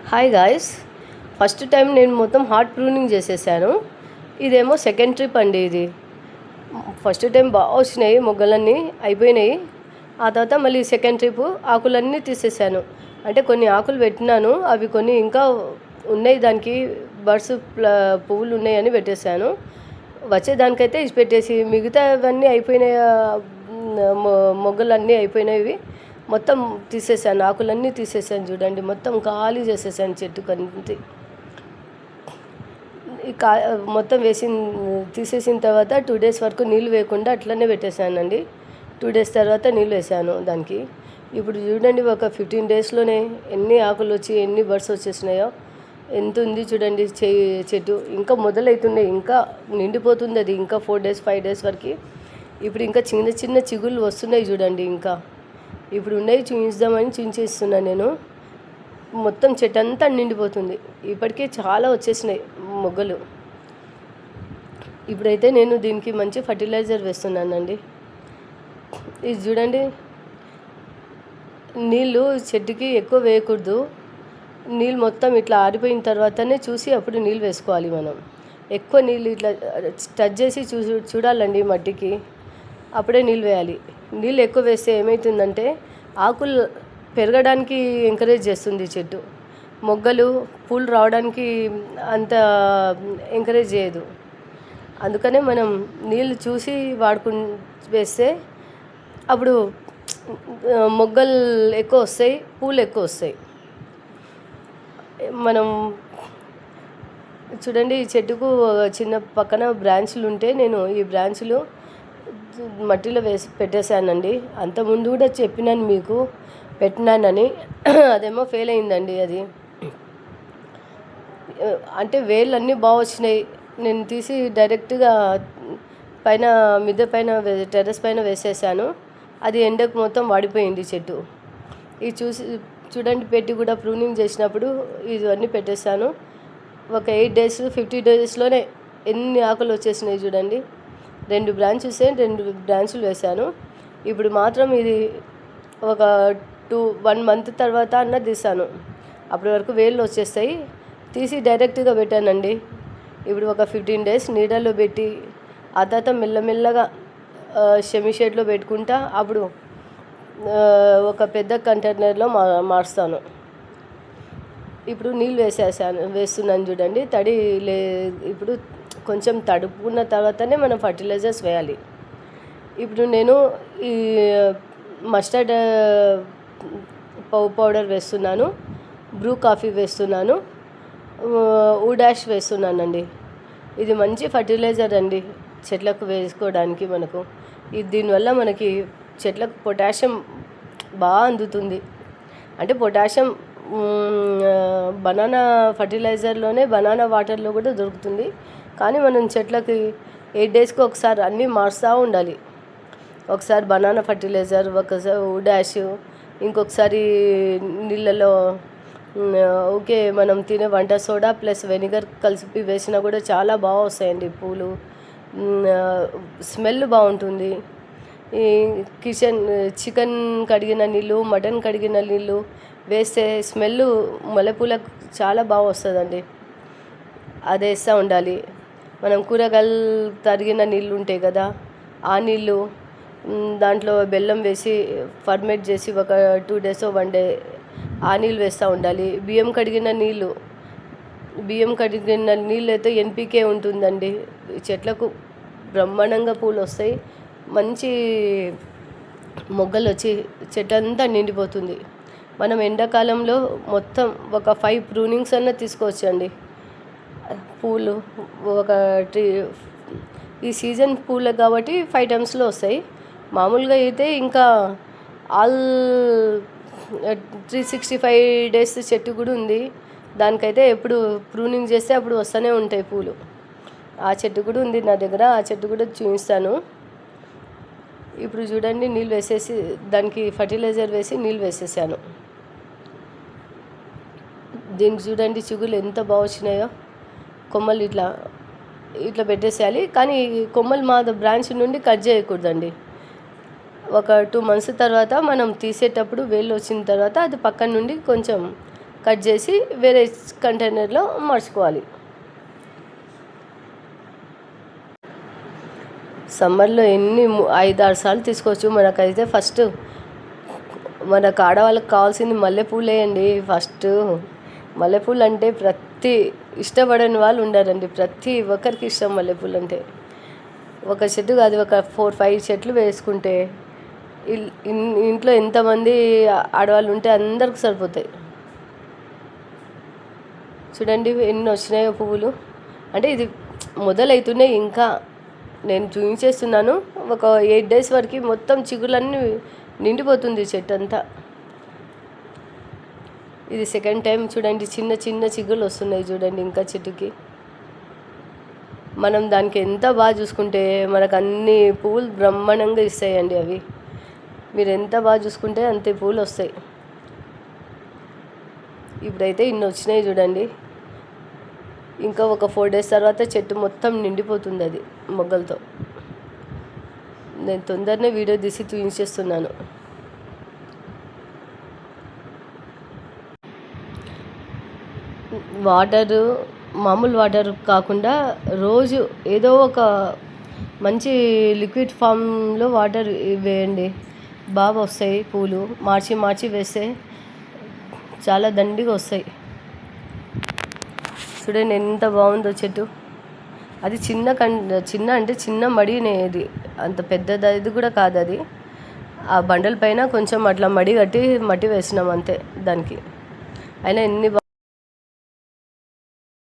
Hi guys, first time నేను మొత్తం heart pruning చేసేసాను. ఇదేమో సెకండ్ ట్రిప్ అండి. ఇది ఫస్ట్ టైం బాగా వచ్చినాయి, మొగ్గలన్నీ అయిపోయినాయి. ఆ తర్వాత మళ్ళీ సెకండ్ ట్రిప్ ఆకులన్నీ తీసేసాను. అంటే కొన్ని ఆకులు పెట్టినాను, అవి కొన్ని ఇంకా ఉన్నాయి, దానికి బర్డ్స్ పువ్వులు ఉన్నాయని పెట్టేశాను. వచ్చేదానికైతే ఇది పెట్టేసి మిగతా అవన్నీ అయిపోయినాయి, మొగ్గలన్నీ అయిపోయినవి మొత్తం తీసేసాను, ఆకులన్నీ తీసేసాను. చూడండి, మొత్తం ఖాళీ చేసేసాను చెట్టు కంటి. మొత్తం తీసేసిన తర్వాత 2 days వరకు నీళ్ళు వేయకుండా అట్లనే పెట్టేశానండి. 2 days తర్వాత నీళ్ళు వేసాను దానికి. ఇప్పుడు చూడండి, ఒక 15 daysలోనే ఎన్ని ఆకులు వచ్చి ఎన్ని బర్డ్స్ వచ్చేసినాయో. ఎంత ఉంది చూడండి చెట్టు. ఇంకా మొదలవుతున్నాయి, ఇంకా నిండిపోతుంది అది. ఇంకా 4 days 5 days వరకు. ఇప్పుడు ఇంకా చిన్న చిన్న చిగుళ్ళు వస్తున్నాయి చూడండి. ఇంకా ఇప్పుడు ఉన్నాయి, చూపించుదామని చూపించేస్తున్నాను నేను. మొత్తం చెట్టు అంతా నిండిపోతుంది. ఇప్పటికే చాలా వచ్చేసినాయి మొగ్గలు. ఇప్పుడైతే నేను దీనికి మంచి ఫర్టిలైజర్ వేస్తున్నానండి. ఇది చూడండి, నీళ్ళు చెట్టుకి ఎక్కువ వేయకూడదు. నీళ్ళు మొత్తం ఇట్లా ఆరిపోయిన తర్వాతనే చూసి అప్పుడు నీళ్ళు వేసుకోవాలి మనం. ఎక్కువ నీళ్ళు ఇట్లా టచ్ చేసి చూడాలండి మట్టికి, అప్పుడే నీళ్ళు వేయాలి. నీళ్ళు ఎక్కువ వేస్తే ఏమవుతుందంటే ఆకులు పెరగడానికి ఎంకరేజ్ చేస్తుంది చెట్టు, మొగ్గలు పూలు రావడానికి అంత ఎంకరేజ్ చేయదు. అందుకనే మనం నీళ్ళు చూసి వేస్తే అప్పుడు మొగ్గలు ఎక్కువ వస్తాయి, పూలు ఎక్కువ వస్తాయి. మనం చూడండి, ఈ చెట్టుకు చిన్న పక్కన బ్రాంచ్లు ఉంటే నేను ఈ బ్రాంచ్లు మట్టిలో పెట్టేశానండి. అంతకుముందు కూడా చెప్పినాను మీకు, పెట్టినానని. అదేమో ఫెయిల్ అయిందండి అది. అంటే వేళ్ళన్నీ బాగా వచ్చినాయి. నేను తీసి డైరెక్ట్గా మిద్దె పైన టెర్రస్ పైన వేసేసాను. అది ఎండకు మొత్తం వాడిపోయింది చెట్టు. ఇది చూడండి, పెట్టి కూడా ప్రూనింగ్ చేసినప్పుడు ఇవన్నీ పెట్టేశాను. ఒక 8 days 50 daysలోనే ఎన్ని ఆకులు వచ్చేసినాయి చూడండి. 2 బ్రాంచులు వేశాను. ఇప్పుడు మాత్రం ఇది ఒక 1 month తర్వాత తీసాను. అప్పటి వరకు వేళ్ళు వచ్చేస్తాయి. తీసి డైరెక్ట్గా పెట్టానండి. ఇప్పుడు ఒక 15 days నీడల్లో పెట్టి ఆ తర్వాత మెల్లమెల్లగా సెమీ షేడ్లో పెట్టుకుంటా అప్పుడు ఒక పెద్ద కంటైనర్లో మారుస్తాను. ఇప్పుడు నీళ్ళు వేస్తున్నాను చూడండి. ఇప్పుడు కొంచెం తడుపుకున్న తర్వాతనే మనం ఫర్టిలైజర్స్ వేయాలి. ఇప్పుడు నేను ఈ మస్టర్డ్ పౌడర్ వేస్తున్నాను, బ్రూ కాఫీ వేస్తున్నాను, డాష్ వేస్తున్నానండి. ఇది మంచి ఫర్టిలైజర్ అండి చెట్లకు వేసుకోవడానికి మనకు. దీనివల్ల మనకి చెట్లకు పొటాషియం బాగా అందుతుంది. అంటే పొటాషియం బనానా ఫర్టిలైజర్లోనే, బనానా వాటర్లో కూడా దొరుకుతుంది. కానీ మనం చెట్లకి 8 daysకి ఒకసారి అన్నీ మారుస్తూ ఉండాలి. ఒకసారి బనానా ఫర్టిలైజర్, ఒకసారి డాష్, ఇంకొకసారి నీళ్ళలో మనం తినే వంట సోడా ప్లస్ వెనిగర్ కలిపి వేసినా కూడా చాలా బాగా వస్తాయండి పూలు. స్మెల్ బాగుంటుంది. ఈ చికెన్ కడిగిన నీళ్ళు, మటన్ కడిగిన నీళ్ళు వేస్తే స్మెల్ మల్లెపూలకు చాలా బాగా వస్తుందండి. అది వేస్తూ ఉండాలి. మనం కూరగాయలు తరిగిన నీళ్ళు ఉంటాయి కదా, ఆ నీళ్ళు దాంట్లో బెల్లం వేసి ఫర్మేట్ చేసి ఒక 2 days 1 day ఆ నీళ్ళు వేస్తూ ఉండాలి. బియ్యం కడిగిన నీళ్ళు అయితే ఎన్పికే ఉంటుందండి. చెట్లకు బ్రహ్మాండంగా పూలు వస్తాయి, మంచి మొగ్గలు వచ్చి చెట్టు అంతా నిండిపోతుంది. మనం ఎండాకాలంలో మొత్తం ఒక 5 prunings అన్న తీసుకోవచ్చండి. పూలు ఈ సీజన్ పూలు కాబట్టి 5 times వస్తాయి. మామూలుగా అయితే ఇంకా 365 days చెట్టు కూడా ఉంది. దానికైతే ఎప్పుడు ప్రూనింగ్ చేస్తే అప్పుడు వస్తూనే ఉంటాయి పూలు. ఆ చెట్టు కూడా ఉంది నా దగ్గర, ఆ చెట్టు కూడా చూపిస్తాను. ఇప్పుడు చూడండి, నీళ్ళు వేసేసి దానికి ఫర్టిలైజర్ వేసి నీళ్ళు వేసేసాను. దీనికి చూడండి చిగులు ఎంత బాగా వచ్చినాయో. కొమ్మలు ఇట్లా పెట్టేసేయాలి. కానీ కొమ్మలు మా బ్రాంచ్ నుండి కట్ చేయకూడదండి. ఒక 2 months తర్వాత మనం తీసేటప్పుడు వేళ్ళు వచ్చిన తర్వాత అది పక్కన నుండి కొంచెం కట్ చేసి వేరే కంటైనర్లో మార్చుకోవాలి. సమ్మర్లో 5-6 సార్లు తీసుకోవచ్చు. మనకైతే ఫస్ట్ మనకు ఆడవాళ్ళకి కావాల్సింది మల్లెపూలే అండి. ఫస్ట్ మల్లెపూలు అంటే ఇష్టపడని వాళ్ళు ఉండరండి. ప్రతి ఒక్కరికి ఇష్టం మల్లెపూలు అంటే. ఒక చెట్టు కాదు, ఒక 4-5 చెట్లు వేసుకుంటే ఇంట్లో ఎంతమంది ఆడవాళ్ళు ఉంటే అందరికి సరిపోతాయి. చూడండి ఎన్ని వచ్చినాయో పువ్వులు. అంటే ఇది మొదలవుతున్నాయి, ఇంకా నేను చూపించేస్తున్నాను. ఒక 8 days వరకు మొత్తం చిగుళ్ళన్నీ నిండిపోతుంది చెట్టు అంతా. ఇది సెకండ్ టైం. చూడండి చిన్న చిన్న చిగుళ్ళు వస్తున్నాయి చూడండి ఇంకా చెట్టుకి. మనం దానికి ఎంత బాగా చూసుకుంటే మనకు అన్ని పువ్వులు బ్రహ్మాండంగా ఇస్తాయండి. అవి మీరు ఎంత బాగా చూసుకుంటే అంతే పువ్వులు వస్తాయి. ఇప్పుడైతే ఇన్ని వచ్చినాయి చూడండి. ఇంకా ఒక 4 days తర్వాత చెట్టు మొత్తం నిండిపోతుంది అది మొగ్గలతో. నేను తొందరనే వీడియో తీసి చూపించేస్తున్నాను. వాటరు మామూలు వాటర్ కాకుండా రోజు ఏదో ఒక మంచి లిక్విడ్ ఫామ్లో వాటర్ వేయండి, బాగా వస్తాయి పూలు. మార్చి వేస్తే చాలా దండిగా వస్తాయి. చూడండి ఎంత బాగుందో చెట్టు. అది చిన్న అంటే చిన్న మడినే, ఇది అంత పెద్దది కూడా కాదు. అది ఆ బండల పైన కొంచెం అట్లా మడి కట్టి మట్టి వేసినాం అంతే దానికి. అయినా ఎన్ని